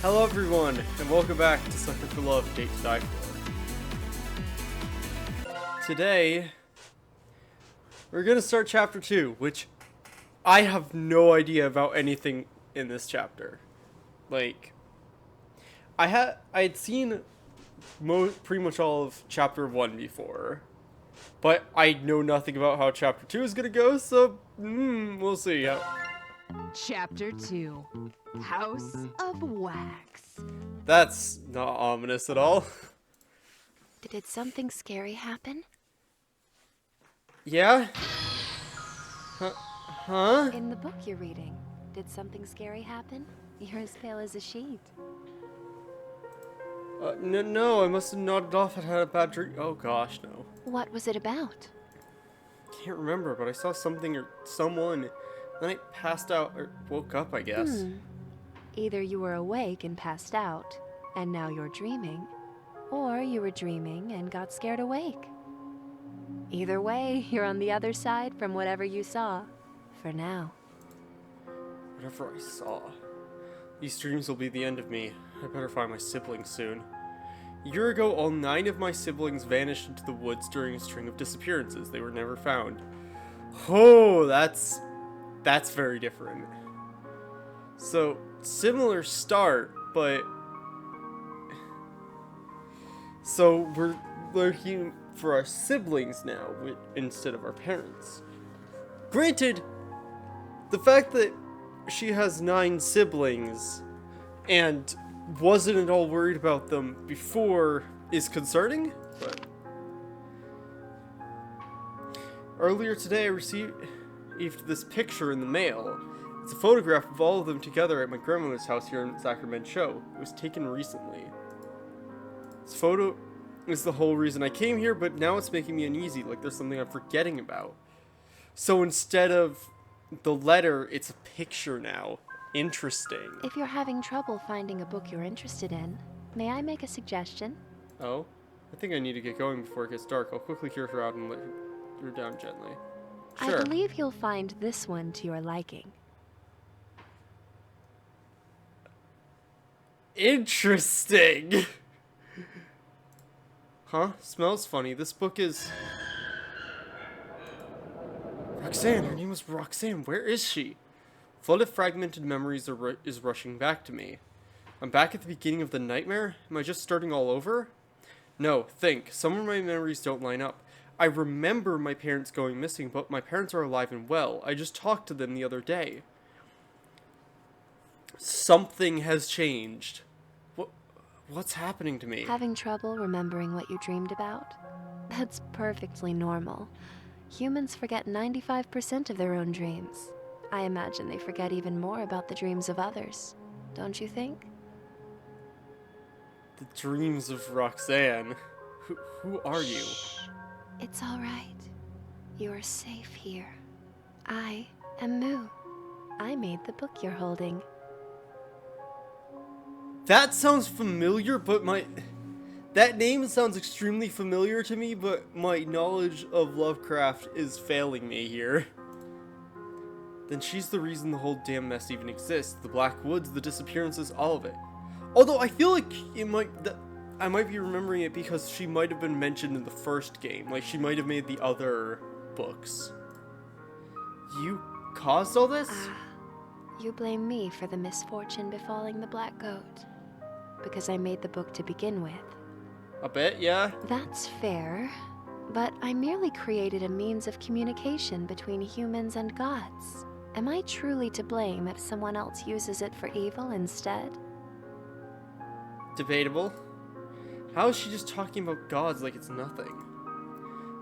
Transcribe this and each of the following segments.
Hello everyone, and welcome back to Sucker for Love, Date to Die For. Today, we're gonna start chapter 2, which I have no idea about anything in this chapter. Like, I had seen pretty much all of chapter 1 before, but I know nothing about how chapter 2 is gonna go, so we'll see. Chapter 2, House of Wax. That's not ominous at all. Did something scary happen? Yeah? Huh? In the book you're reading, did something scary happen? You're as pale as a sheet. No, I must have nodded off and had a bad dream. Oh gosh, no. What was it about? Can't remember, but I saw something or someone. Then I passed out, or woke up, I guess. Either you were awake and passed out, and now you're dreaming, or you were dreaming and got scared awake. Either way, you're on the other side from whatever you saw, for now. Whatever I saw. These dreams will be the end of me. I better find my siblings soon. A year ago, all 9 of my siblings vanished into the woods during a string of disappearances. They were never found. Oh, that's very different. So, similar start, but... So, we're looking for our siblings now, instead of our parents. Granted, the fact that she has 9 siblings, and wasn't at all worried about them before is concerning, but... Earlier today, I received this picture in the mail. It's a photograph of all of them together at my grandmother's house here in Sacramento. It was taken recently. This photo is the whole reason I came here, but now it's making me uneasy, like there's something I'm forgetting about. So instead of the letter, it's a picture now. Interesting. If you're having trouble finding a book you're interested in, may I make a suggestion? Oh? I think I need to get going before it gets dark. I'll quickly hear her out and let her down gently. Sure. I believe you'll find this one to your liking. Interesting! Huh? Smells funny. This book is... Roxanne! Her name was Roxanne. Where is she? Flood of fragmented memories is rushing back to me. I'm back at the beginning of the nightmare? Am I just starting all over? No, think. Some of my memories don't line up. I remember my parents going missing, but my parents are alive and well. I just talked to them the other day. Something has changed. What's happening to me? Having trouble remembering what you dreamed about? That's perfectly normal. Humans forget 95% of their own dreams. I imagine they forget even more about the dreams of others. Don't you think? The dreams of Roxanne. Who are you? It's all right. You're safe here. I am Moo. I made the book you're holding. That sounds familiar, but that name sounds extremely familiar to me, but my knowledge of Lovecraft is failing me here. Then she's the reason the whole damn mess even exists. The Black Woods, the disappearances, all of it. Although I feel like I might be remembering it because she might have been mentioned in the first game. Like, she might have made the other books. You caused all this? You blame me for the misfortune befalling the Black Goat. Because I made the book to begin with. A bit, yeah. That's fair. But I merely created a means of communication between humans and gods. Am I truly to blame if someone else uses it for evil instead? Debatable. How is she just talking about gods like it's nothing?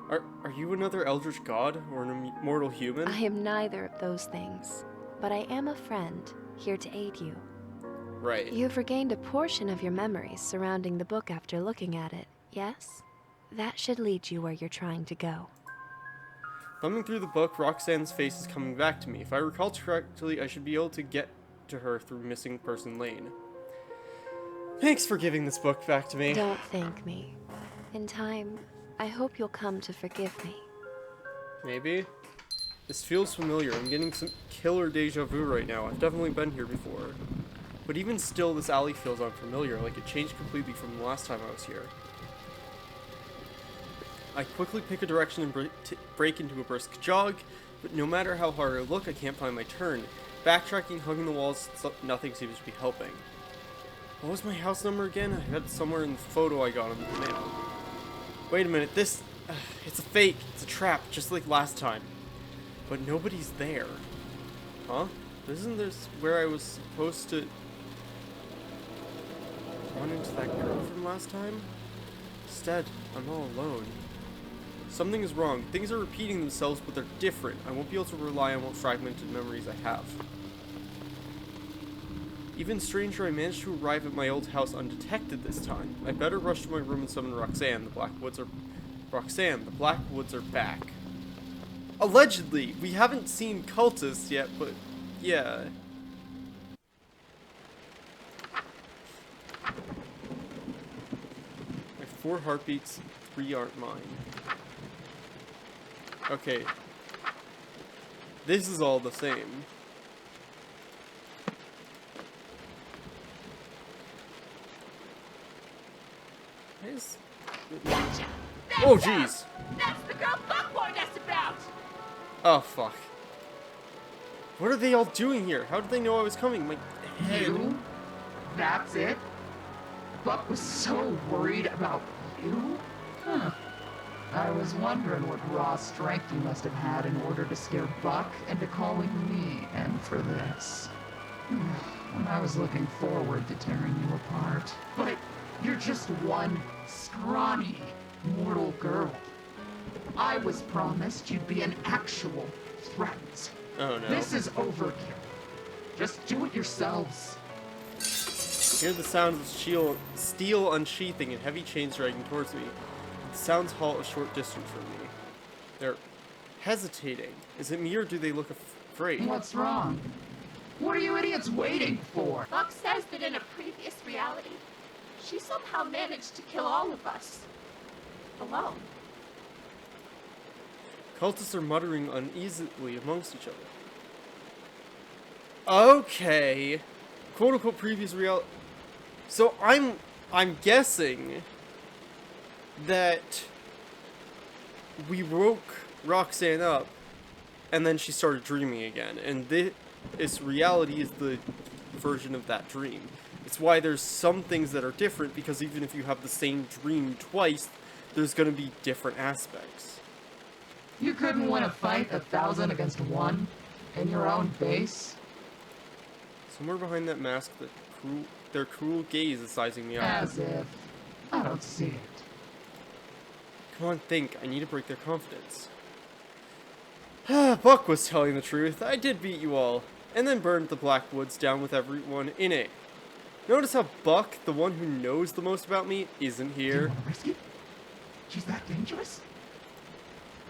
Are you another eldritch god or an immortal human? I am neither of those things, but I am a friend, here to aid you. Right. You've regained a portion of your memories surrounding the book after looking at it, yes? That should lead you where you're trying to go. Thumbing through the book, Roxanne's face is coming back to me. If I recall correctly, I should be able to get to her through Missing Person Lane. Thanks for giving this book back to me. Don't thank me. In time, I hope you'll come to forgive me. Maybe? This feels familiar. I'm getting some killer deja vu right now. I've definitely been here before. But even still, this alley feels unfamiliar, like it changed completely from the last time I was here. I quickly pick a direction and break into a brisk jog, but no matter how hard I look, I can't find my turn. Backtracking, hugging the walls, nothing seems to be helping. What was my house number again? I had it somewhere in the photo I got in the mail. Wait a minute, this... it's a fake. It's a trap, just like last time. But nobody's there. Huh? Isn't this where I was supposed to... run into that girl from last time? Instead, I'm all alone. Something is wrong. Things are repeating themselves, but they're different. I won't be able to rely on what fragmented memories I have. Even stranger, I managed to arrive at my old house undetected this time. I better rush to my room and summon Roxanne. The Blackwoods are back. Allegedly! We haven't seen cultists yet, but yeah. I have 4 heartbeats, 3 aren't mine. Okay. This is all the same. Gotcha! Oh, jeez! That's the girl Buck warned us about! Oh, fuck. What are they all doing here? How did they know I was coming? My head. You? That's it? Buck was so worried about you? Huh. I was wondering what raw strength you must have had in order to scare Buck into calling me in for this. When I was looking forward to tearing you apart. But you're just one scrawny, mortal girl. I was promised you'd be an actual threat. Oh no. This is overkill. Just do it yourselves. Hear the sounds of steel unsheathing and heavy chains dragging towards me. The sounds halt a short distance from me. They're hesitating. Is it me or do they look afraid? What's wrong? What are you idiots waiting for? Buck says that in a previous reality, she somehow managed to kill all of us. Alone. Cultists are muttering uneasily amongst each other. Okay. Quote unquote previous reality. So I'm guessing that we woke Roxanne up and then she started dreaming again. And this reality is the version of that dream. It's why there's some things that are different, because even if you have the same dream twice, there's going to be different aspects. You couldn't win a fight 1,000 against 1 in your own base? Somewhere behind that mask, their cruel gaze is sizing me up. As if. I don't see it. Come on, think. I need to break their confidence. Buck was telling the truth. I did beat you all, and then burned the Blackwoods down with everyone in it. Notice how Buck, the one who knows the most about me, isn't Do you here. want to risk it? She's that dangerous?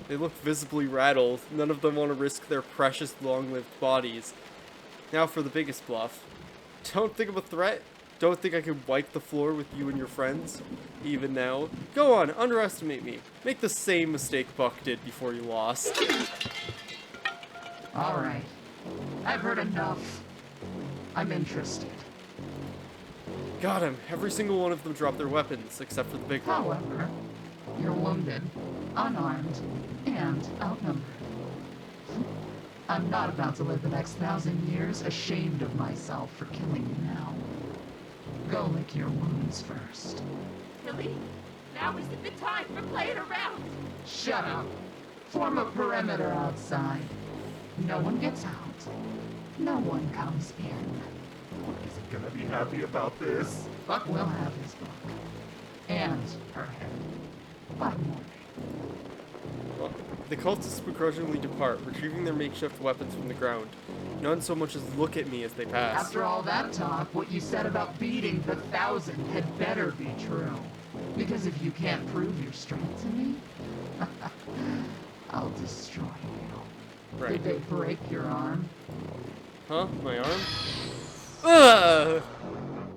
They look visibly rattled. None of them want to risk their precious long-lived bodies. Now for the biggest bluff. Don't think of a threat? Don't think I can wipe the floor with you and your friends? Even now? Go on, underestimate me. Make the same mistake Buck did before you lost. Alright. I've heard enough. I'm interested. Got him. Every single one of them dropped their weapons, except for the big one. However, you're wounded, unarmed, and outnumbered. I'm not about to live the next 1,000 years ashamed of myself for killing you now. Go lick your wounds first. Really? Now is the good time for playing around. Shut up. Form a perimeter outside. No one gets out. No one comes in. Buck isn't gonna be happy about this. Buck will have his book. And her head. By morning. Well, the cultists begrudgingly depart, retrieving their makeshift weapons from the ground. None so much as look at me as they pass. After all that talk, what you said about beating the 1,000 had better be true. Because if you can't prove your strength to me, I'll destroy you. Right. Did they break your arm? Huh? My arm? Ugh!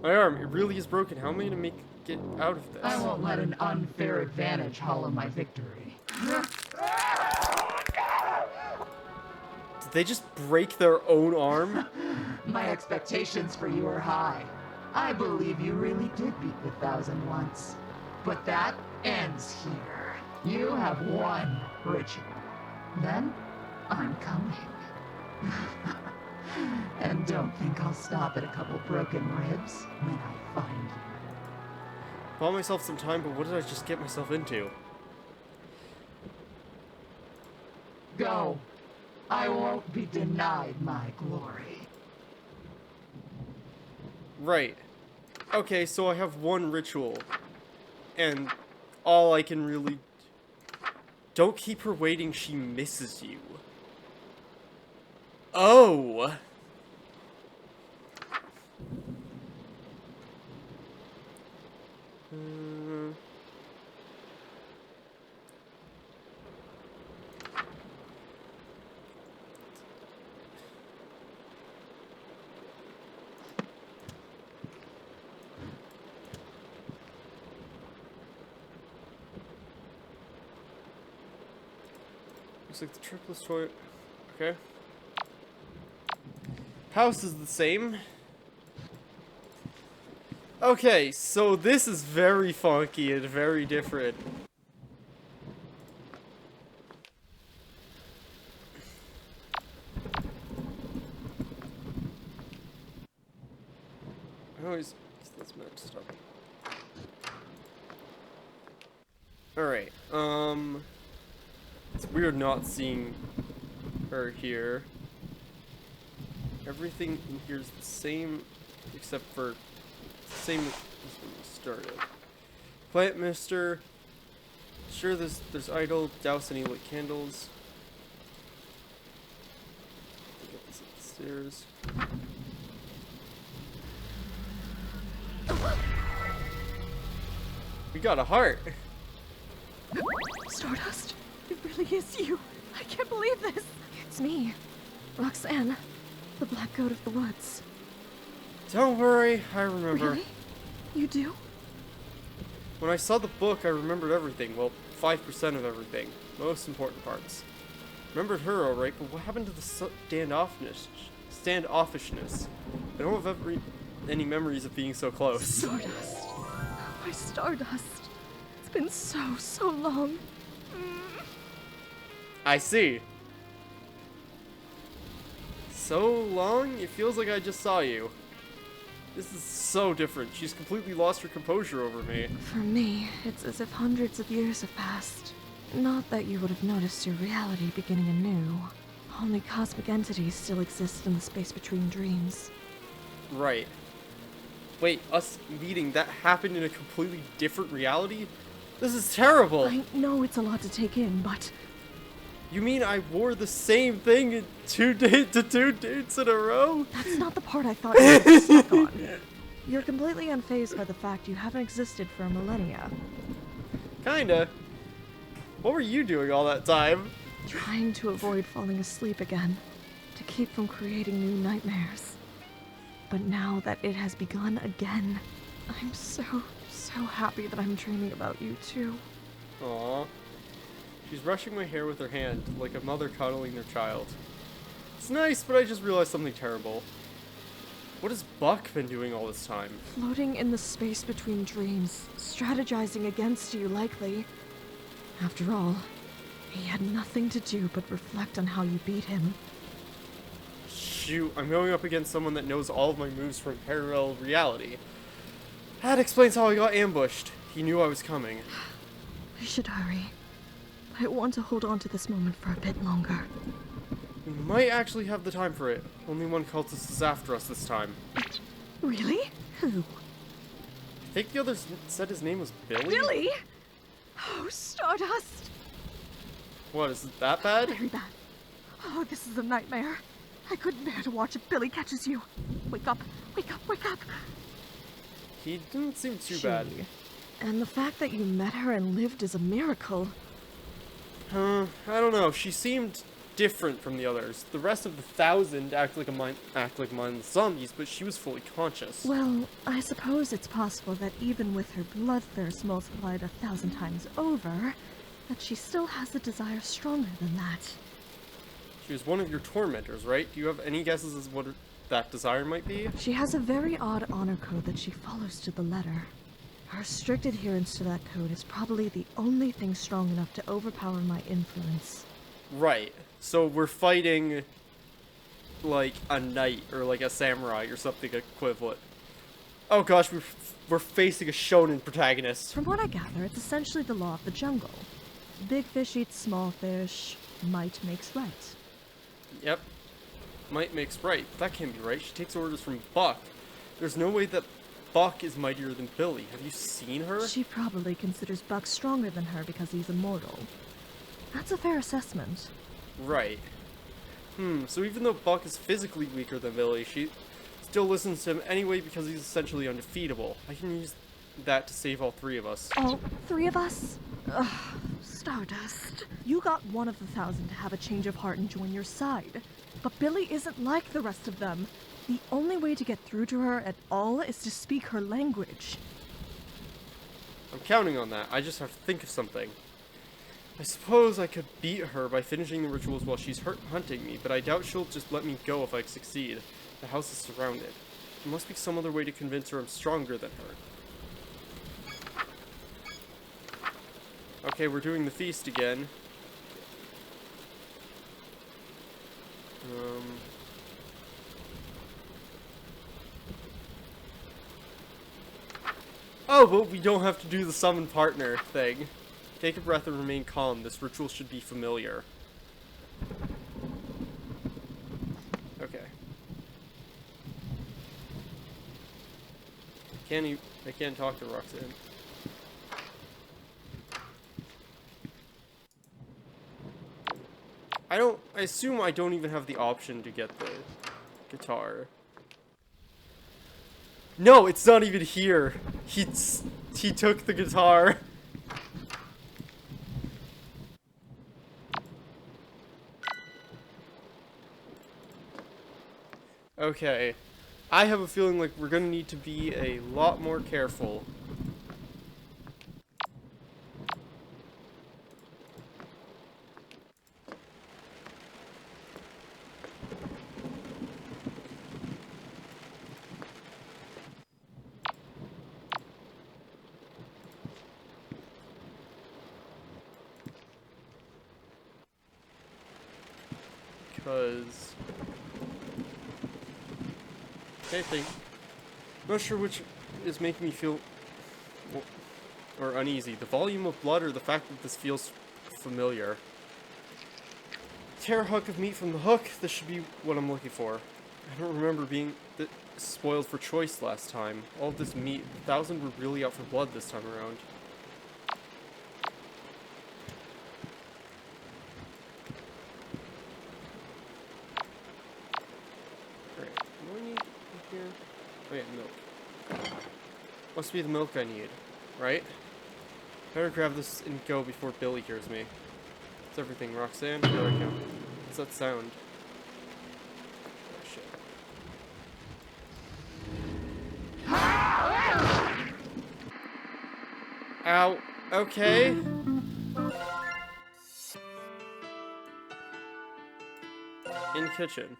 My arm, it really is broken. How am I gonna get out of this? I won't let an unfair advantage hollow my victory. Did they just break their own arm? My expectations for you are high. I believe you really did beat the 1,000 once. But that ends here. You have one ritual. Then, I'm coming. And don't think I'll stop at a couple broken ribs when I find you. Bought myself some time, but what did I just get myself into? Go. I won't be denied my glory. Right. Okay, so I have one ritual. And all I can really... Don't keep her waiting, she misses you. Oh! Looks like the triplets toy. Okay. House is the same. Okay, so this is very funky and very different. I always that's messed up. Alright, it's weird not seeing her here. Everything in here is the same, except for same as when we started. Plant mister. Sure, there's idol. Douse any lit candles. Get this upstairs. We got a heart. Stardust, it really is you. I can't believe this. It's me, Roxanne, the Black Goat of the Woods. Don't worry, I remember. Really? You do? When I saw the book, I remembered everything. Well, 5% of everything. Most important parts. Remembered her, alright, but what happened to the standoffishness? I don't have any memories of being so close. Stardust. My Stardust. It's been so long. I see. So long? It feels like I just saw you. This is so different. She's completely lost her composure over me. For me, it's as if hundreds of years have passed. Not that you would have noticed your reality beginning anew. Only cosmic entities still exist in the space between dreams. Right. Wait, us meeting, that happened in a completely different reality? This is terrible! I know it's a lot to take in, but... You mean I wore the same thing in two dates in a row? That's not the part I thought you were stuck on. You're completely unfazed by the fact you haven't existed for millennia. Kinda. What were you doing all that time? Trying to avoid falling asleep again. To keep from creating new nightmares. But now that it has begun again, I'm so happy that I'm dreaming about you too. Aww. She's brushing my hair with her hand, like a mother cuddling their child. It's nice, but I just realized something terrible. What has Buck been doing all this time? Floating in the space between dreams, strategizing against you likely. After all, he had nothing to do but reflect on how you beat him. Shoot, I'm going up against someone that knows all of my moves from parallel reality. That explains how I got ambushed. He knew I was coming. We should hurry. I want to hold on to this moment for a bit longer. We might actually have the time for it. Only one cultist is after us this time. Really? Who? I think the others said his name was Billy? Billy? Oh, Stardust! What, is it that bad? Very bad. Oh, this is a nightmare. I couldn't bear to watch if Billy catches you. Wake up, wake up, wake up! He didn't seem too bad. And the fact that you met her and lived is a miracle. I don't know. She seemed different from the others. The rest of the 1,000 act like mindless zombies, but she was fully conscious. Well, I suppose it's possible that even with her bloodthirst multiplied 1,000 times over, that she still has a desire stronger than that. She was one of your tormentors, right? Do you have any guesses as that desire might be. She has a very odd honor code that she follows to the letter. Her strict adherence to that code is probably the only thing strong enough to overpower my influence. Right. So we're fighting like a knight or like a samurai or something equivalent. Oh gosh, we're facing a shonen protagonist. From what I gather, it's essentially the law of the jungle. Big fish eats small fish. Might makes right. Yep. Might makes right. That can't be right. She takes orders from Buck. There's no way that Buck is mightier than Billy. Have you seen her? She probably considers Buck stronger than her because he's immortal. That's a fair assessment. Right. So even though Buck is physically weaker than Billy, she still listens to him anyway because he's essentially undefeatable. I can use that to save all three of us. All three of us? Ugh, Stardust. You got one of the 1,000 to have a change of heart and join your side. But Billy isn't like the rest of them. The only way to get through to her at all is to speak her language. I'm counting on that. I just have to think of something. I suppose I could beat her by finishing the rituals while she's hunting me, but I doubt she'll just let me go if I succeed. The house is surrounded. There must be some other way to convince her I'm stronger than her. Okay, we're doing the feast again. Oh, but we don't have to do the summon partner thing. Take a breath and remain calm. This ritual should be familiar. Okay. I can't talk to Roxanne. I assume I don't even have the option to get the guitar. No, it's not even here. He took the guitar. Okay. I have a feeling like we're gonna need to be a lot more careful. Because I think I'm not sure which is making me feel or uneasy. The volume of blood or the fact that this feels familiar. Tear a hunk of meat from the hook. This should be what I'm looking for. I don't remember being spoiled for choice last time. All of this meat, 1,000 were really out for blood this time around. Oh yeah, milk. Must be the milk I need, right? Better grab this and go before Billy hears me. It's everything, Roxanne. There we go. What's that sound? Oh shit. Ow. Okay. In kitchen.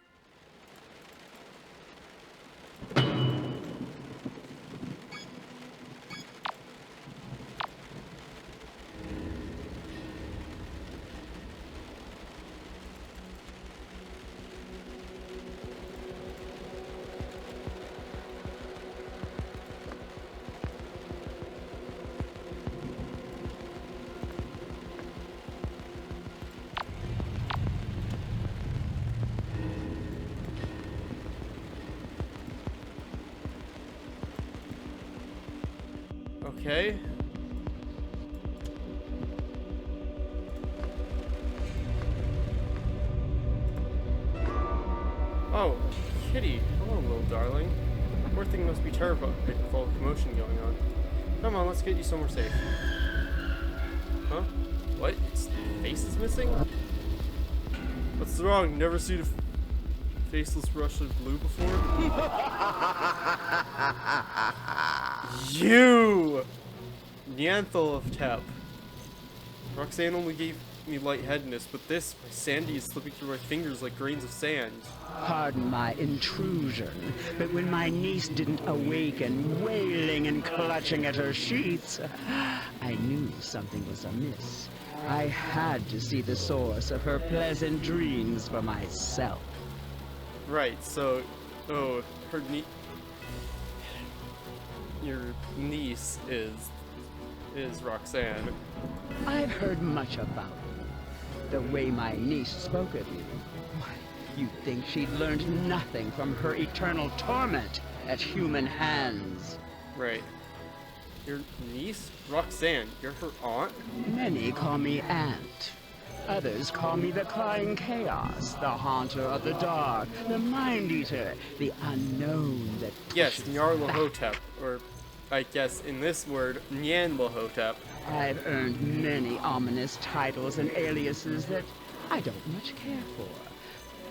Okay. Oh, kitty. Hello, little darling. Poor thing must be terrified with all the commotion going on. Come on, let's get you somewhere safe. Huh? What? Its face is missing? What's wrong? Never seen a faceless Russian blue before? You! Nyanthal of Tep. Roxanne only gave me lightheadedness, but this, my Sandy is slipping through my fingers like grains of sand. Pardon my intrusion, but when my niece didn't awaken, wailing and clutching at her sheets, I knew something was amiss. I had to see the source of her pleasant dreams for myself. Right, so, oh, your niece is Roxanne. I've heard much about you. The way my niece spoke of you. Why, you'd think she'd learned nothing from her eternal torment at human hands. Right. Your niece? Roxanne, you're her aunt? Many call me Aunt. Others call me the Crying Chaos, the Haunter of the Dark, the Mind Eater, the Unknown that Yes, pushes Nyarlathotep, or I guess in this word, Nyanlathotep. I've earned many ominous titles and aliases that I don't much care for.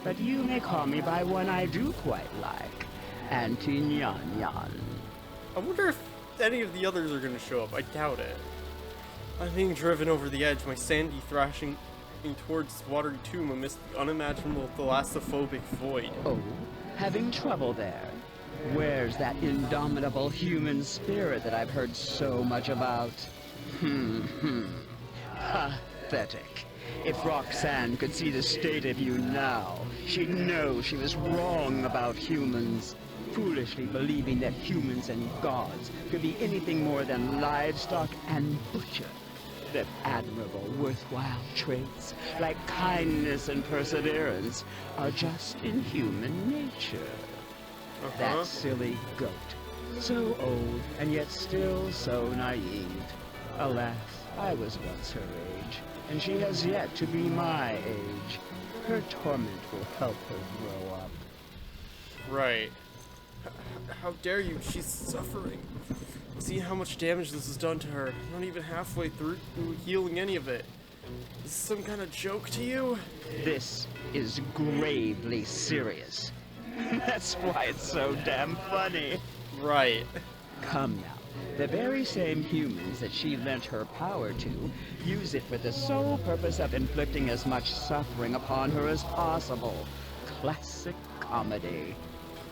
But you may call me by one I do quite like, Auntie Nyan Nyan. I wonder if any of the others are gonna show up. I doubt it. I'm being driven over the edge, my Sandy thrashing towards the watery tomb amidst the unimaginable thalassophobic void. Oh, having trouble there? Where's that indomitable human spirit that I've heard so much about? Pathetic. If Roxanne could see the state of you now, she'd know she was wrong about humans. Foolishly believing that humans and gods could be anything more than livestock and butcher. That admirable, worthwhile traits, like kindness and perseverance, are just in human nature. That silly goat. So old, and yet still so naive. Alas, I was once her age, and she has yet to be my age. Her torment will help her grow up. Right. How dare you? She's suffering. See how much damage this has done to her. Not even halfway through healing any of it. Is this some kind of joke to you? This is gravely serious. That's why it's so damn funny. Right. Come now. The very same humans that she lent her power to use it for the sole purpose of inflicting as much suffering upon her as possible. Classic comedy.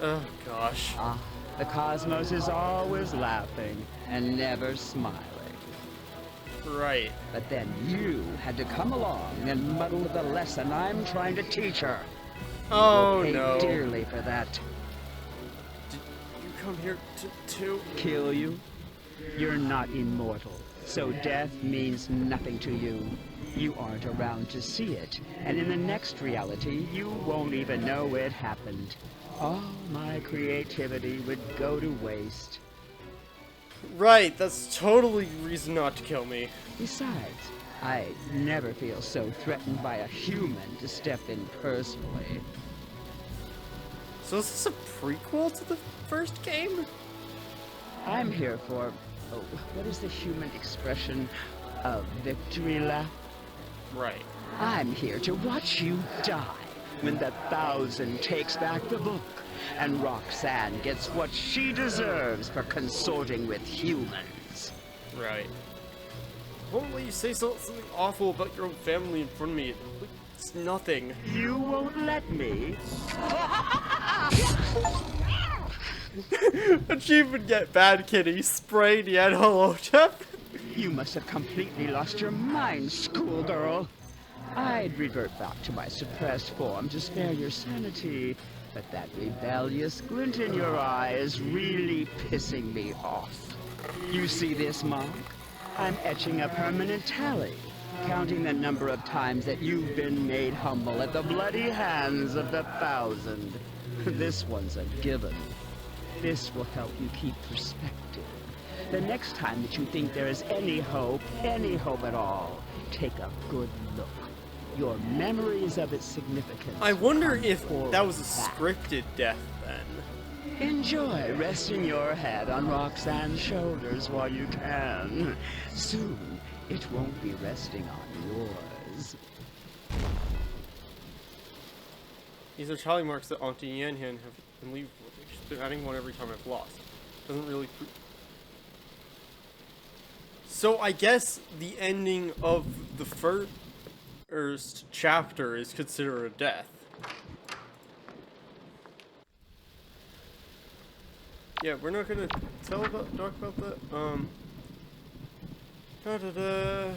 Oh, gosh. Ah, the cosmos is always laughing and never smiling. Right. But then you had to come along and muddle the lesson I'm trying to teach her. Oh, You'll pay no. dearly for that. Did you come here to... Kill you? You're not immortal, so death means nothing to you. You aren't around to see it, and in the next reality, you won't even know it happened. All my creativity would go to waste. Right, that's totally reason not to kill me. Besides, I never feel so threatened by a human to step in personally. So is this a prequel to the first game? I'm here for, oh, what is the human expression? A victory lap? Right. I'm here to watch you die when the 1,000 takes back the book and Roxanne gets what she deserves for consorting with humans. Right. Won't let you say something awful about your own family in front of me. It's nothing. You won't let me? Achievement get bad kitty. Spray Nyanlathotep. You must have completely lost your mind, schoolgirl. I'd revert back to my suppressed form to spare your sanity, but that rebellious glint in your eye is really pissing me off. You see this mark? I'm etching a permanent tally, counting the number of times that you've been made humble at the bloody hands of the 1,000. This one's a given. This will help you keep perspective. The next time that you think there is any hope at all, take a good look. Your memories of its significance. I wonder if forward that was a back. scripted death then. Enjoy resting your head on Roxanne's shoulders while you can. Soon, it won't be resting on yours. These are tally marks that Auntie Yan have been leaving with me. She's been adding one every time I've lost. Doesn't really... So I guess the ending of the first... first chapter is considered a death. Yeah, we're not gonna talk about that. Da-da-da.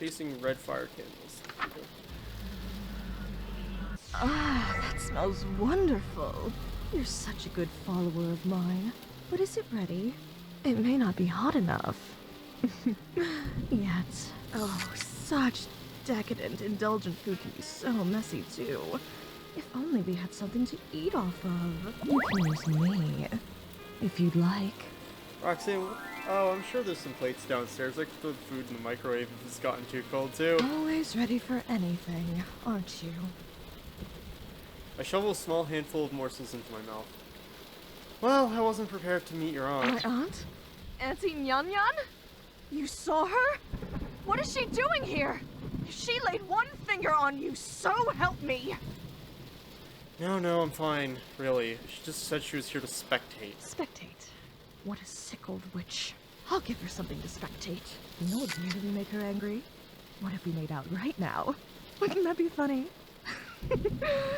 Facing red fire candles. Okay. Ah, that smells wonderful. You're such a good follower of mine. But is it ready? It may not be hot enough. Yet. Oh, such decadent, indulgent food can be so messy, too. If only we had something to eat off of. You can use me, if you'd like. Roxanne, oh, I'm sure there's some plates downstairs. I could throw the food in the microwave if it's gotten too cold, too. Always ready for anything, aren't you? I shovel a small handful of morsels into my mouth. Well, I wasn't prepared to meet your aunt. My aunt? Auntie Nyan Nyan? You saw her? What is she doing here? If she laid one finger on you, so help me! No, I'm fine, really. She just said she was here to spectate. Spectate? What a sick old witch. I'll give her something to spectate. You know what would really make her angry? What if we made out right now? Wouldn't that be funny?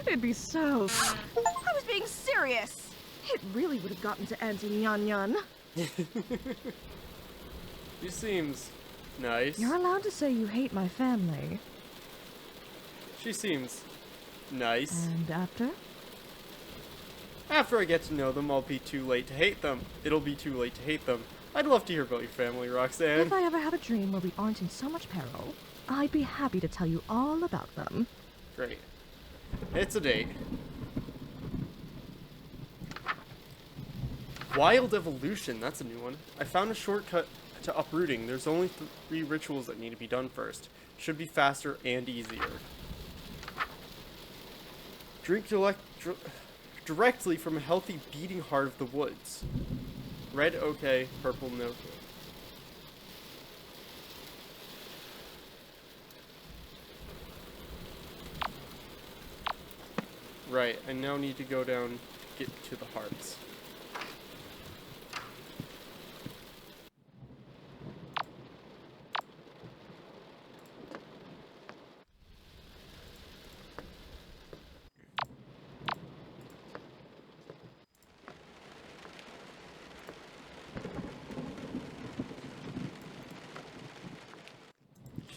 It'd be so... I was being serious! It really would have gotten to Auntie Nyan Nyan. She seems nice. You're allowed to say you hate my family. She seems nice. And after? After I get to know them, I'll be too late to hate them. It'll be too late to hate them. I'd love to hear about your family, Roxanne. If I ever have a dream where we aren't in so much peril, I'd be happy to tell you all about them. Great. It's a date. Wild evolution, that's a new one. I found a shortcut to uprooting. There's only 3 rituals that need to be done first. Should be faster and easier. Drink directly from a healthy beating heart of the woods. Red, okay. Purple, no. Right, I now need to go down, get to the hearts.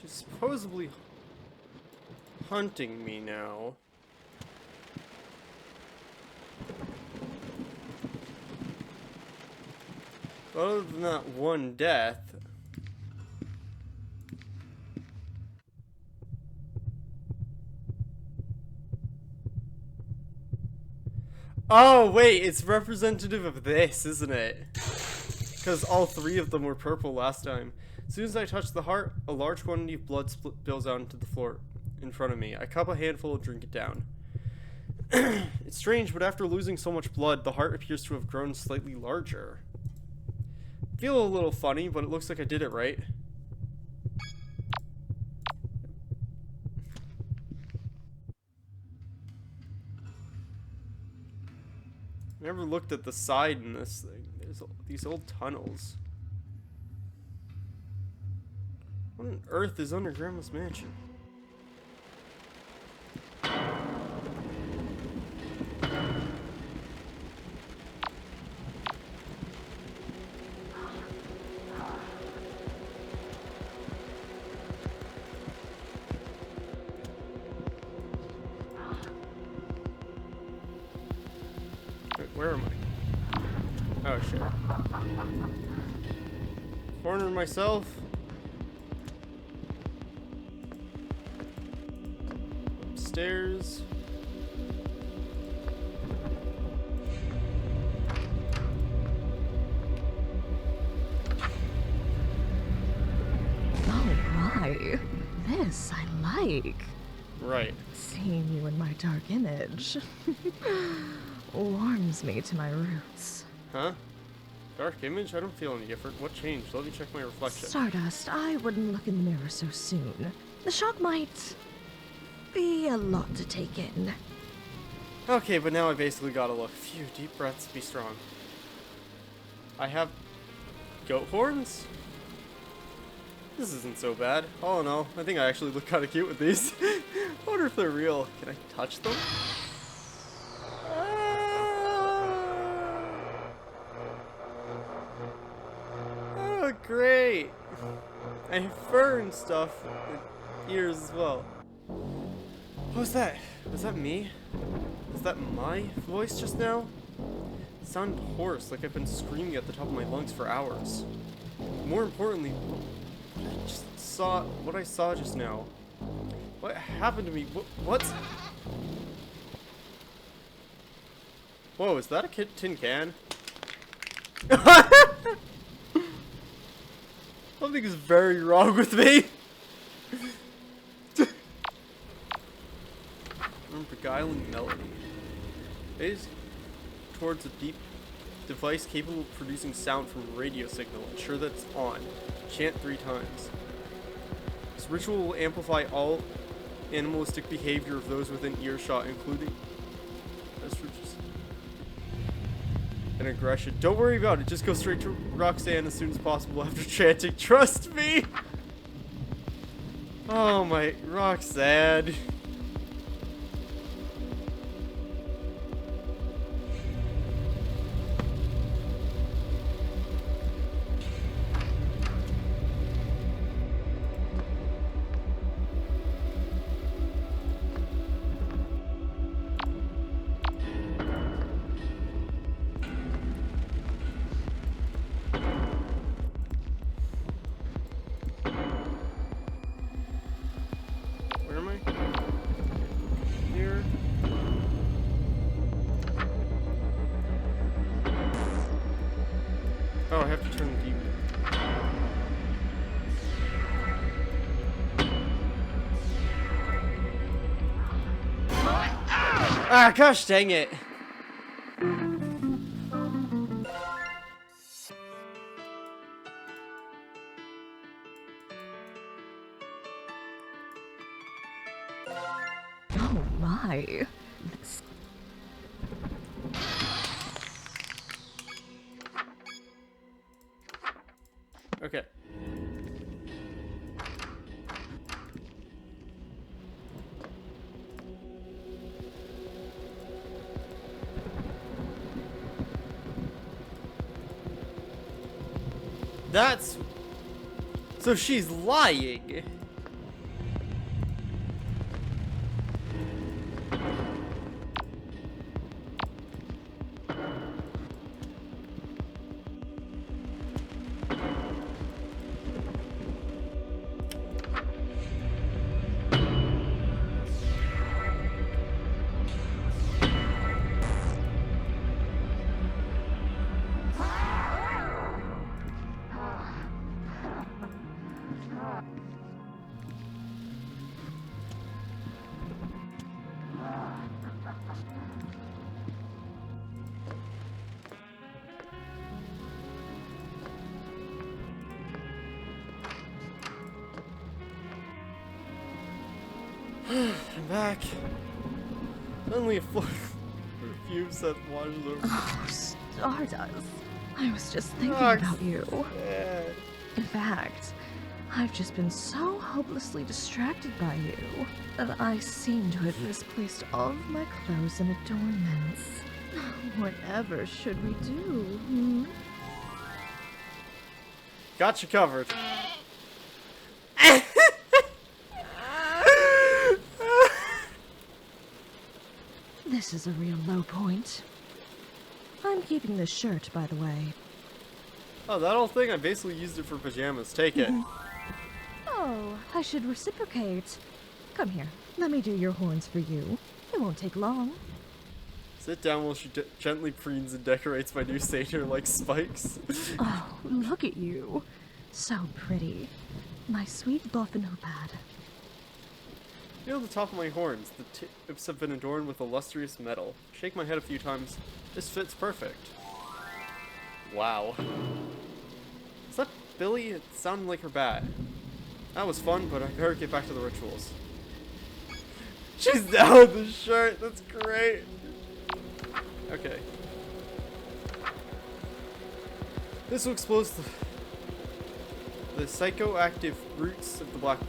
She's supposedly hunting me now. Other than that one death. Oh, wait, it's representative of this, isn't it? Because all 3 of them were purple last time. As soon as I touch the heart, a large quantity of blood spills out into the floor in front of me. I cup a handful and drink it down. It's strange, but after losing so much blood, the heart appears to have grown slightly larger. Feel a little funny, but it looks like I did it right. Never looked at the side in this thing. There's these old tunnels. What on earth is under Grandma's mansion? Where am I? Oh, shit. Cornered myself. Upstairs. Oh my, this I like. Right. Seeing you in my dark image warms me to my roots. Huh? Dark image? I don't feel any different. What changed? Let me check my reflection. Stardust, I wouldn't look in the mirror so soon. The shock might be a lot to take in. Okay, but now I basically gotta look. Phew, deep breaths, be strong. I have goat horns? This isn't so bad. All in all, I think I actually look kind of cute with these. I wonder if they're real. Can I touch them? Oh, great. I have fur and stuff. And ears as well. What was that? Was that me? Was that my voice just now? It sounded hoarse, like I've been screaming at the top of my lungs for hours. More importantly, what I saw just now. What happened to me? What? Whoa, is that a tin can? Something is very wrong with me. Beguiling melody. Is towards a deep device capable of producing sound from a radio signal. Ensure that it's on. Chant 3 times. This ritual will amplify all animalistic behavior of those within earshot, including and aggression. Don't worry about it. Just go straight to Roxanne as soon as possible after chanting. Trust me. Oh my Roxanne. Oh, I have to turn the TV. Ah, gosh dang it. Oh my. Okay. That's... So she's lying. I'm back. Suddenly a perfume scent washes over. Oh, Stardust. I was just thinking Rox. about you. Yeah. In fact, I've just been so hopelessly distracted by you that I seem to have misplaced all of my clothes and adornments. Whatever should we do? Hmm? Got you covered. This is a real low point. I'm keeping this shirt, by the way. Oh, that whole thing? I basically used it for pajamas. Take it. Oh, I should reciprocate. Come here. Let me do your horns for you. It won't take long. Sit down while she gently preens and decorates my new satyr like spikes. Oh, look at you. So pretty. My sweet Boffinopad. Feel the top of my horns. The tips have been adorned with illustrious metal. Shake my head a few times. This fits perfect. Wow. Is that Billy? It sounded like her bat. That was fun, but I better get back to the rituals. She's down with the shirt. That's great. Okay. This will expose the... the psychoactive roots of the black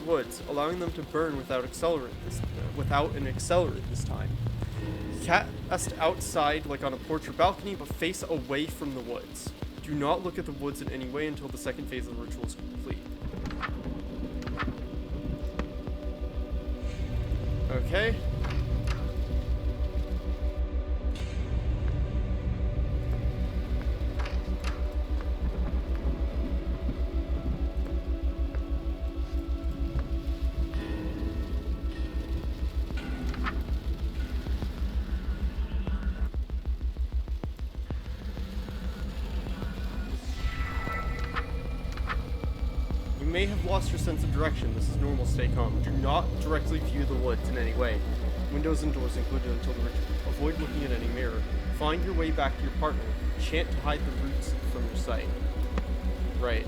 woods, allowing them to burn without an accelerant this time. Cast outside like on a porch or balcony, but face away from the woods. Do not look at the woods in any way until the second phase of the ritual is complete. Okay. You may have lost your sense of direction. This is normal. Stay calm. Do not directly view the woods in any way. Windows and doors included until the ritual. Avoid looking at any mirror. Find your way back to your partner. Chant to hide the roots from your sight. Right.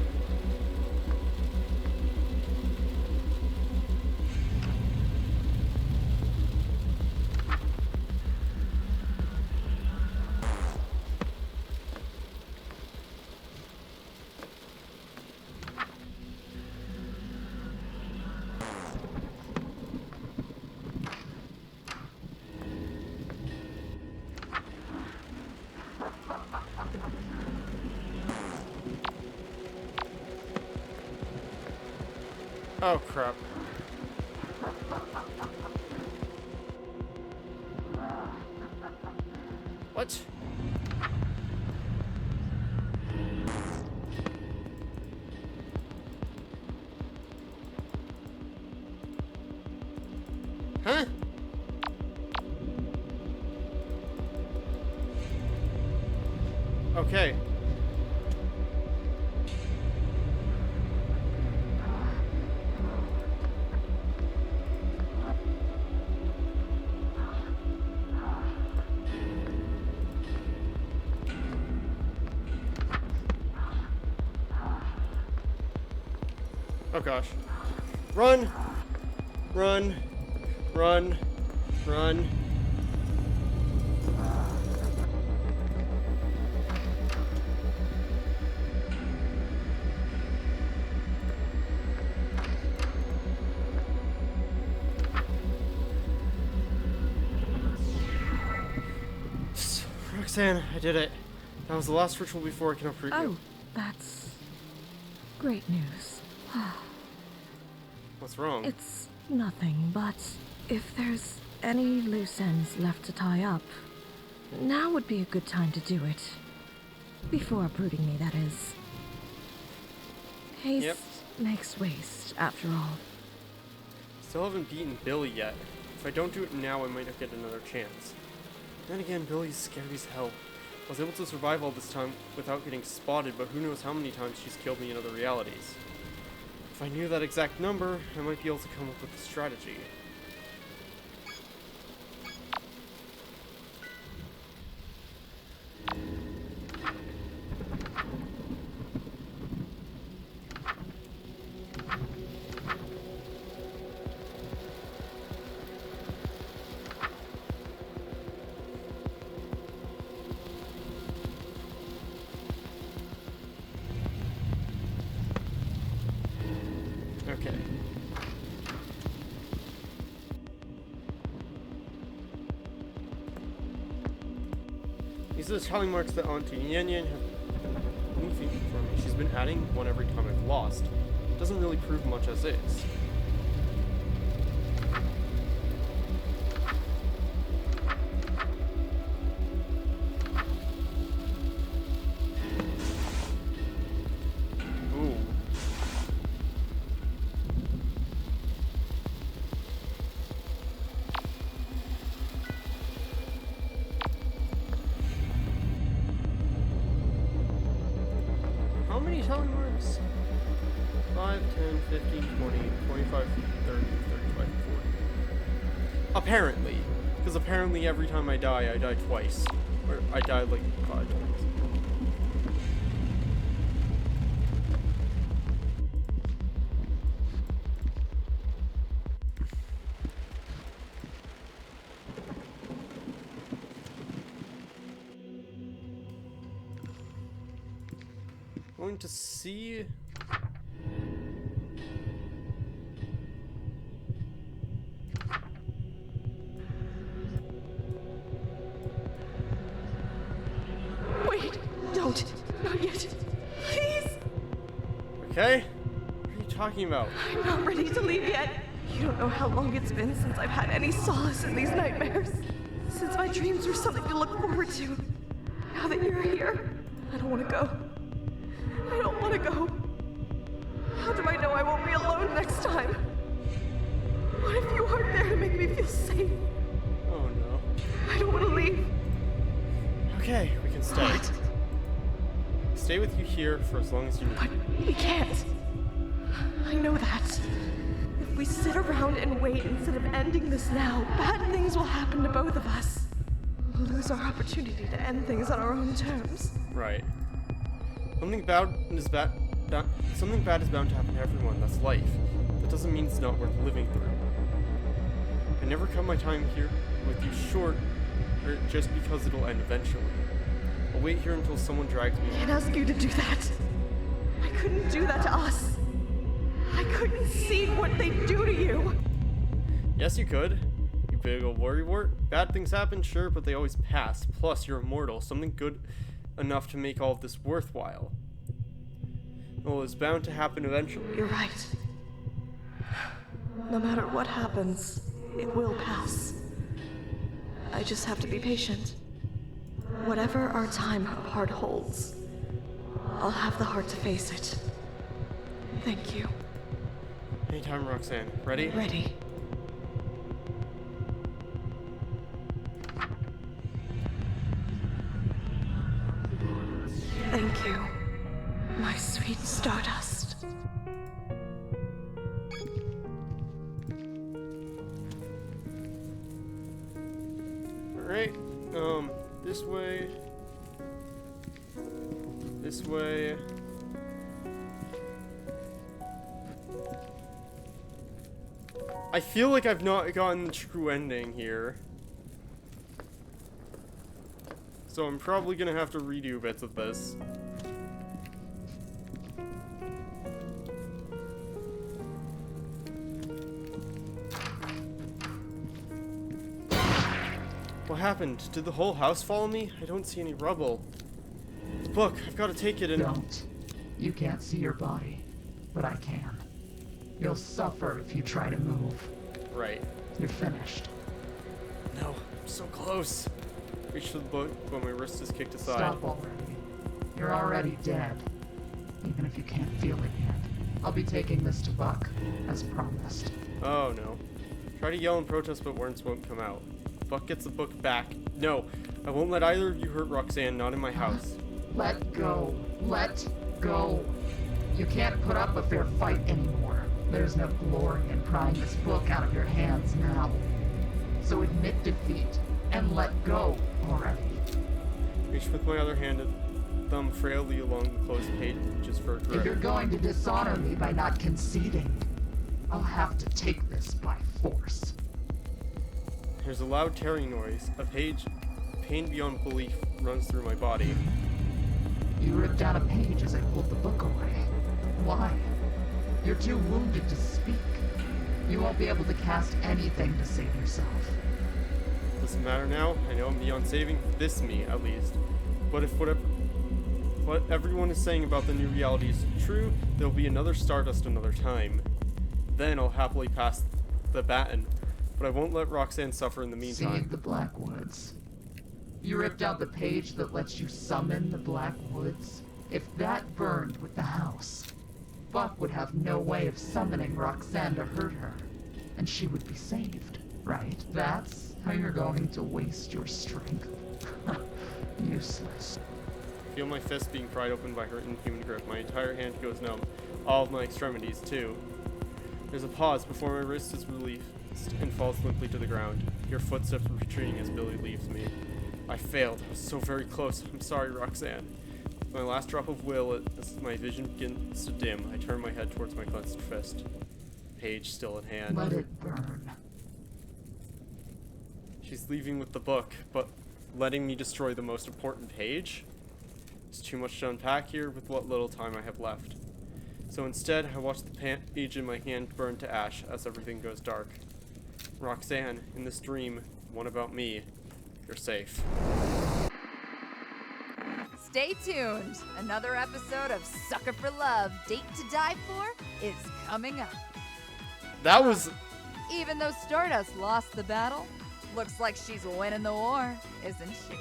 Oh crap. What? Huh? Okay. Oh gosh. Run! Run! Run! Run! Roxanne, I did it. That was the last ritual before I can uproot you. Oh, that's great news. What's wrong? It's nothing, but if there's any loose ends left to tie up, now would be a good time to do it. Before uprooting me, that is. Haste makes waste, after all. Still haven't beaten Billy yet. If I don't do it now, I might not get another chance. Then again, Billy's scary as hell. I was able to survive all this time without getting spotted, but who knows how many times she's killed me in other realities. If I knew that exact number, I might be able to come up with a strategy. Okay. These are the tally marks that Auntie Yan Yan have moving for me. She's been adding one every time I've lost. Doesn't really prove much as is. Ooh. How many tally marks? 5, 10, 15, 20, 25, 30, 35, 40. Apparently. Because apparently every time I die twice. Or I die like 5 times. Going to see Okay? What are you talking about? I'm not ready to leave yet. You don't know how long it's been since I've had any solace in these nightmares. Since my dreams were something to look forward to. Now that you're here, I don't want to go. I don't want to go. How do I know I won't be alone next time? What if you aren't there to make me feel safe? Oh no. I don't want to leave. Okay, we can stay. What? Stay with you here for as long as you need. But we can't. I know that. If we sit around and wait instead of ending this now, bad things will happen to both of us. We'll lose our opportunity to end things on our own terms. Right. Something bad is bound to happen to everyone. That's life. That doesn't mean it's not worth living through. I never cut my time here with you short, or just because it'll end eventually. I'll wait here until someone drags me. I can't ask you to do that. I couldn't do that to us. I couldn't see what they do to you. Yes, you could. You big old worrywart. Bad things happen, sure, but they always pass. Plus, you're immortal. Something good enough to make all of this worthwhile. Well, it's bound to happen eventually. You're right. No matter what happens, it will pass. I just have to be patient. Whatever our time apart holds, I'll have the heart to face it. Thank you. Anytime, Roxanne. Ready? Ready. Thank you, my sweet Stardust. Alright, this way. This way. I feel like I've not gotten the true ending here. So I'm probably gonna have to redo bits of this. What happened? Did the whole house follow me? I don't see any rubble. The book, I've got to take it and... Don't. You can't see your body, but I can. You'll suffer if you try to move. Right. You're finished. No, I'm so close. Reach for the book, but my wrist is kicked aside. Stop already. You're already dead. Even if you can't feel it yet. I'll be taking this to Buck, as promised. Oh no. Try to yell and protest, but words won't come out. Buck gets the book back. No, I won't let either of you hurt Roxanne, not in my house. Let go. Let go. You can't put up a fair fight anymore. There's no glory in prying this book out of your hands now. So admit defeat and let go already. Reach with my other hand and thumb frailly along the closed pages for a If you're grip. going to dishonor me by not conceding, I'll have to take this by force. There's a loud tearing noise. A page, pain beyond belief, runs through my body. You ripped out a page as I pulled the book away. Why? You're too wounded to speak. You won't be able to cast anything to save yourself. Doesn't matter now. I know I'm beyond saving this me, at least. But if what everyone is saying about the new reality is true, there'll be another Stardust another time. Then I'll happily pass the baton. But I won't let Roxanne suffer in the meantime. Save the Black Woods. You ripped out the page that lets you summon the Black Woods. If that burned with the house, Buck would have no way of summoning Roxanne to hurt her. And she would be saved, right? That's how you're going to waste your strength. Useless. Feel my fist being pried open by her inhuman grip. My entire hand goes numb. All of my extremities, too. There's a pause before my wrist is released and falls limply to the ground. Your footsteps retreating as Billy leaves me. I failed. I was so very close. I'm sorry, Roxanne. With my last drop of will, as my vision begins to dim, I turn my head towards my clenched fist. Page still in hand. Let it burn. She's leaving with the book, but letting me destroy the most important page? It's too much to unpack here with what little time I have left. So instead, I watch the page in my hand burn to ash as everything goes dark. Roxanne, in this dream, one about me, you're safe. Stay tuned. Another episode of Sucker for Love, Date to Die For is coming up. That was... Even though Stardust lost the battle, looks like she's winning the war, isn't she?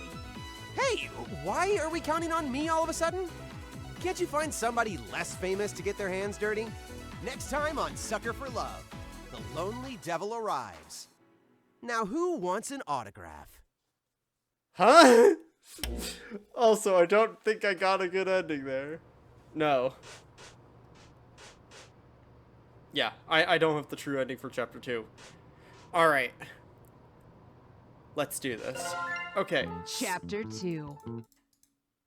Hey, why are we counting on me all of a sudden? Can't you find somebody less famous to get their hands dirty? Next time on Sucker for Love, the lonely devil arrives. Now who wants an autograph? Huh? Also, I don't think I got a good ending there. No. Yeah, I don't have the true ending for chapter 2. Alright. Let's do this. Okay. Chapter 2.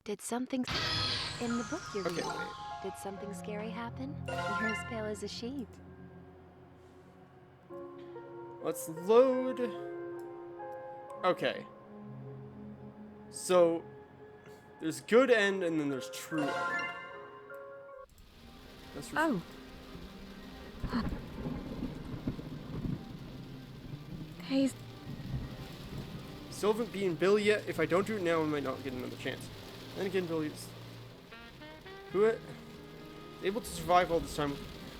Did something in the book you're Okay, reading? wait. Did something scary happen? You're as pale as a sheet. Let's load. Okay. So, there's good end and then there's true end. Oh. Hey, Still haven't beaten Billy yet. If I don't do it now, I might not get another chance. Then again, Billy's... able to survive all this time.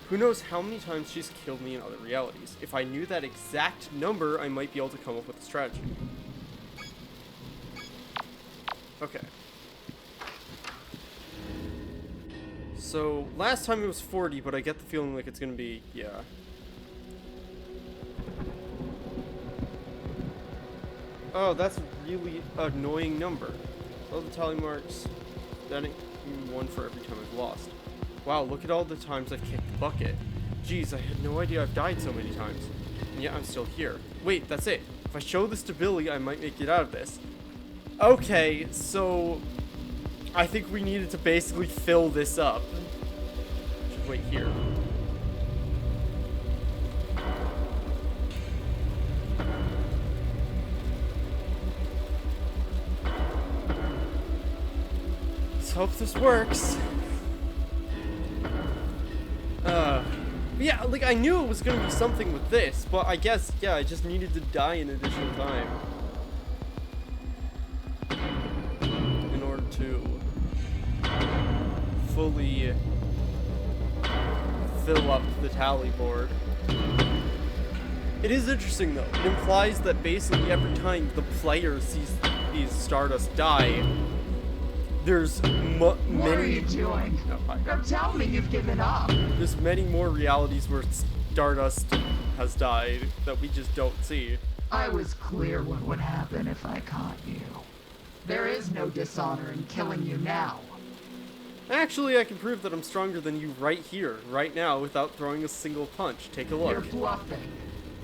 Who knows how many times she's killed me in other realities. If I knew that exact number, I might be able to come up with a strategy. Okay. So, last time it was 40, but I get the feeling like it's gonna be, yeah. Oh, that's a really annoying number. All the tally marks. That ain't one for every time I've lost. Wow, look at all the times I've kicked the bucket. Jeez, I had no idea I've died so many times. And yet I'm still here. Wait, that's it. If I show this to Billy, I might make it out of this. Okay, so... I think we needed to basically fill this up. Should wait here. Let's hope this works. Yeah, like I knew it was gonna be something with this, but I guess, yeah, I just needed to die an additional time. In order to fully fill up the tally board. It is interesting though. It implies that basically every time the player sees these Stardust die, there's What many... are you doing? Don't tell me you've given up. There's many more realities where Stardust has died that we just don't see. I was clear what would happen if I caught you. There is no dishonor in killing you now. Actually, I can prove that I'm stronger than you right here, right now, without throwing a single punch. Take a look. You're bluffing.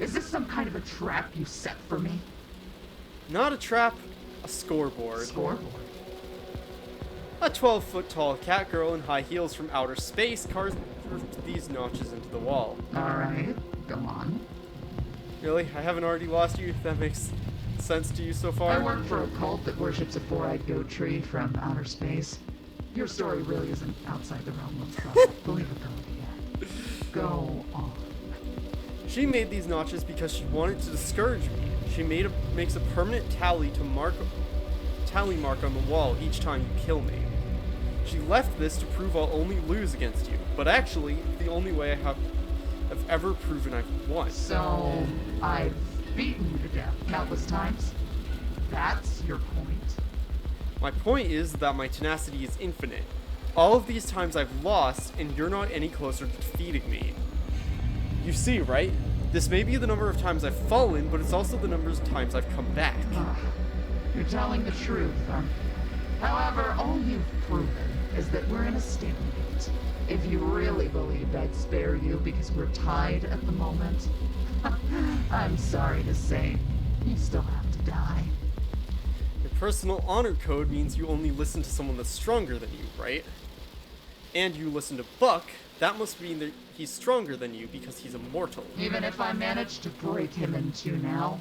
Is this some kind of a trap you set for me? Not a trap, a scoreboard. Scoreboard? A 12-foot-tall cat girl in high heels from outer space carved these notches into the wall. Alright, go on. Really? I haven't already lost you? That makes sense to you so far? I work for a cult that worships a four-eyed goat tree from outer space. Your story really isn't outside the realm of believability yet. Go on. She made these notches because she wanted to discourage me. She makes a permanent tally mark on the wall each time you kill me. She left this to prove I'll only lose against you, but actually, the only way I've ever proven I've won. So, I've beaten you to death countless times? That's your point? My point is that my tenacity is infinite. All of these times I've lost, and you're not any closer to defeating me. You see, right? This may be the number of times I've fallen, but it's also the number of times I've come back. You're telling the truth, aren't you? However, all you've proven is that we're in a stalemate. If you really believed I'd spare you because we're tied at the moment, I'm sorry to say, you still have to die. Your personal honor code means you only listen to someone that's stronger than you, right? And you listen to Buck, that must mean that he's stronger than you because he's immortal. Even if I managed to break him in two now,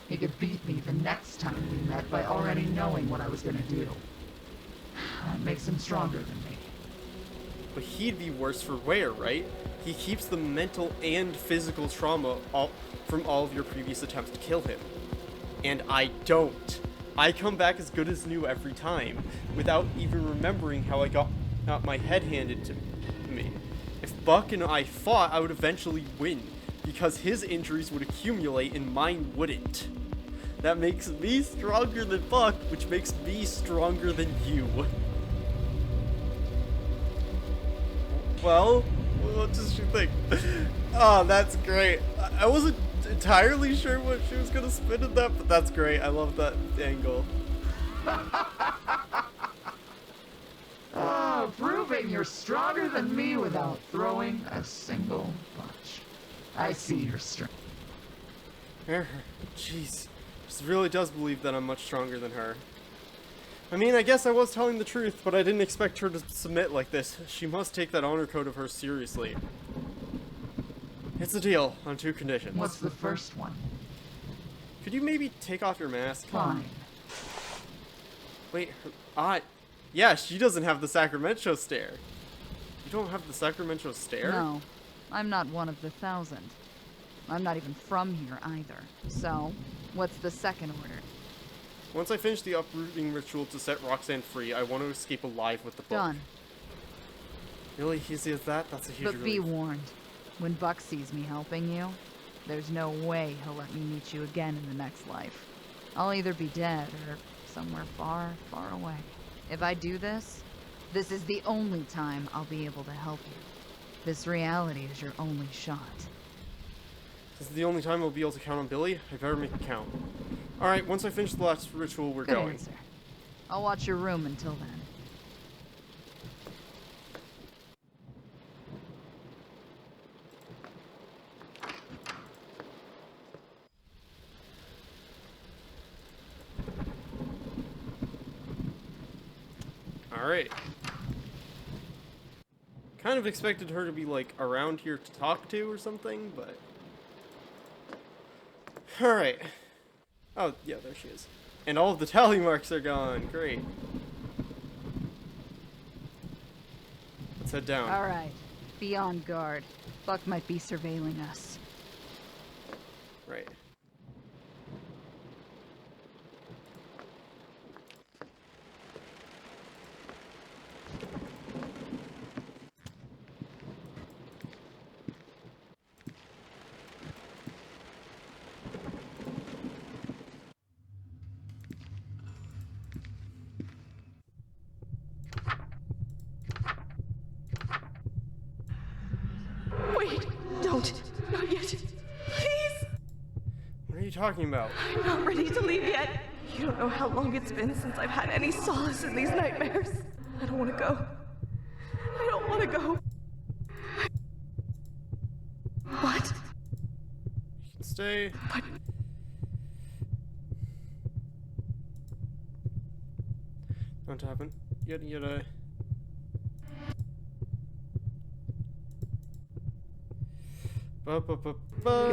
he could beat me the next time we met by already knowing what I was gonna do. That makes him stronger than me. But he'd be worse for wear, right? He keeps the mental and physical trauma from all of your previous attempts to kill him. And I don't. I come back as good as new every time, without even remembering how I got my head handed to me. If Buck and I fought, I would eventually win, because his injuries would accumulate and mine wouldn't. That makes me stronger than Buck, which makes me stronger than you. Well, what does she think? Oh, that's great. I wasn't entirely sure what she was gonna spin in that, but that's great. I love that angle. Oh, proving you're stronger than me without throwing a single punch. I see your strength. Jeez. She really does believe that I'm much stronger than her. I mean, I guess I was telling the truth, but I didn't expect her to submit like this. She must take that honor code of hers seriously. It's a deal, on 2 conditions. What's the first one? Could you maybe take off your mask? Fine. Wait, yeah, she doesn't have the Sacramento stare. You don't have the Sacramento stare? No, I'm not one of the 1,000. I'm not even from here either. So, what's the second order? Once I finish the uprooting ritual to set Roxanne free, I want to escape alive with the book. Done. Really easy as that? That's a huge But be relief. warned. When Buck sees me helping you, there's no way he'll let me meet you again in the next life. I'll either be dead or somewhere far, far away. If I do this, this is the only time I'll be able to help you. This reality is your only shot. This is the only time I'll be able to count on Billy. I better make it count. Alright, once I finish the last ritual, we're Good going. answer. I'll watch your room until then. Alright. Kind of expected her to be, like, around here to talk to or something, but... Alright. Oh, yeah, there she is. And all of the tally marks are gone. Great. Let's head down. Alright. Be on guard. Buck might be surveilling us. Right. Wait, don't. Not yet. Please. What are you talking about? I'm not ready to leave yet. You don't know how long it's been since I've had any solace in these nightmares. I don't want to go. I don't want to go. What? You can stay. But Don't happen. Yada yada. you're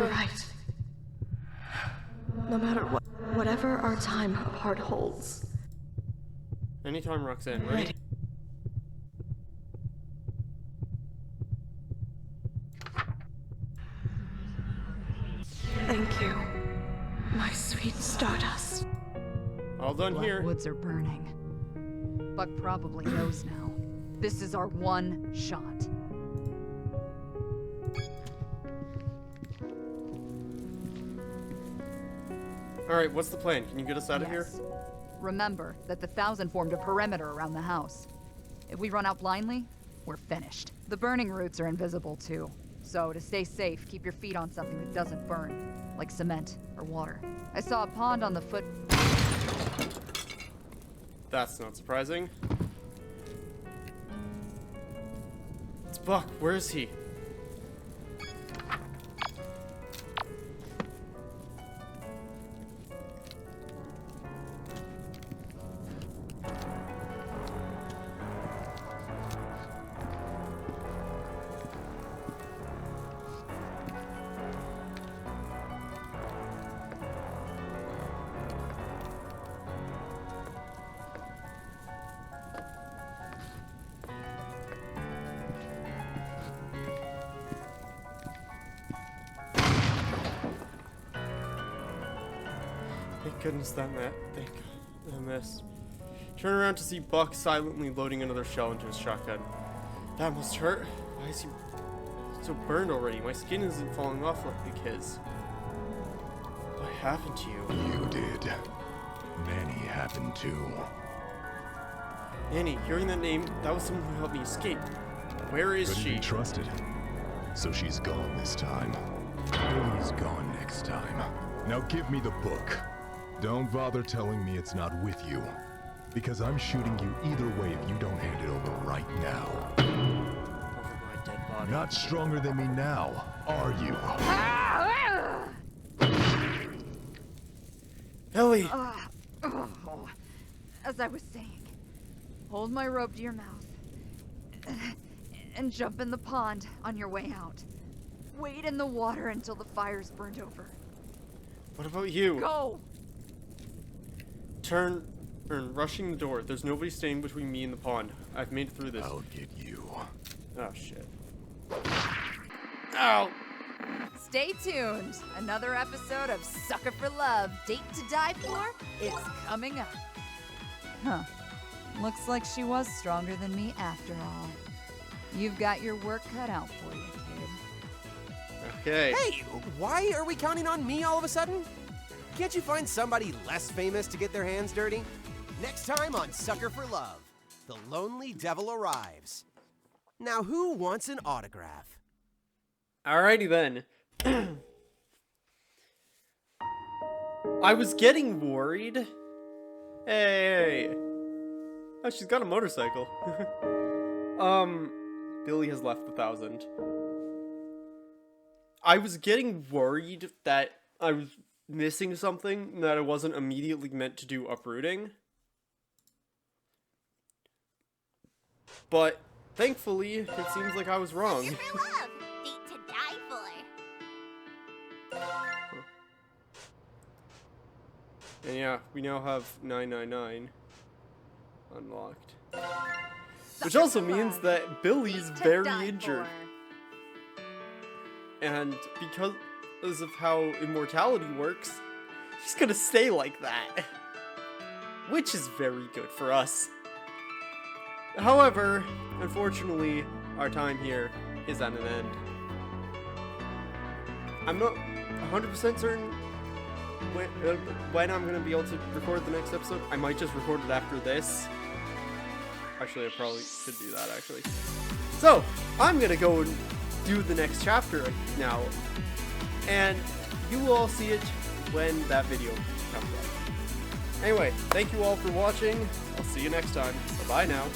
right. No matter what, whatever our time apart holds. Anytime, Roxanne, right? Thank you, my sweet Stardust. All done Black here. woods are burning. Buck probably knows now. This is our one shot. Alright, what's the plan? Can you get us out of here? Yes. Remember that the 1,000 formed a perimeter around the house. If we run out blindly, we're finished. The burning roots are invisible too. So to stay safe, keep your feet on something that doesn't burn, like cement or water. I saw a pond on the foot. That's not surprising. It's Buck. Where is he? Thank goodness that met. Thank God. missed. Turn around to see Buck silently loading another shell into his shotgun. That must hurt. Why is he so burned already? My skin isn't falling off like his. What happened to you? You did. Manny happened too. Annie, hearing that name, that was someone who helped me escape. Where is Couldn't she? be trusted. So she's gone this time. Billy's gone next time. Now give me the book. Don't bother telling me it's not with you. Because I'm shooting you either way if you don't hand it over right now. Over my dead body. Not stronger than me now, are you? Ellie! As I was saying, hold my rope to your mouth and jump in the pond on your way out. Wait in the water until the fire's burned over. What about you? Go! Turn, rushing the door. There's nobody staying between me and the pond. I've made it through this. I'll get you. Oh, shit. Ow! Stay tuned. Another episode of Sucker for Love, Date to Die For is coming up. Huh. Looks like she was stronger than me after all. You've got your work cut out for you, kid. Okay. Hey, why are we counting on me all of a sudden? Can't you find somebody less famous to get their hands dirty? Next time on Sucker for Love, the lonely devil arrives. Now who wants an autograph? Alrighty then. I was getting worried. Hey. Oh, she's got a motorcycle. Billy has left the 1,000. I was getting worried that I was missing something, that I wasn't immediately meant to do uprooting. But thankfully, it seems like I was wrong. Sucker for love, date to die for. And yeah, we now have 999 unlocked. Which also means that Billy's very injured. And because of how immortality works, he's gonna stay like that. Which is very good for us. However, unfortunately, our time here is at an end. I'm not 100% certain when I'm gonna be able to record the next episode. I might just record it after this. Actually, I probably should do that, actually. So, I'm gonna go and do the next chapter now. And you will all see it when that video comes up. Anyway, thank you all for watching. I'll see you next time. Bye-bye now.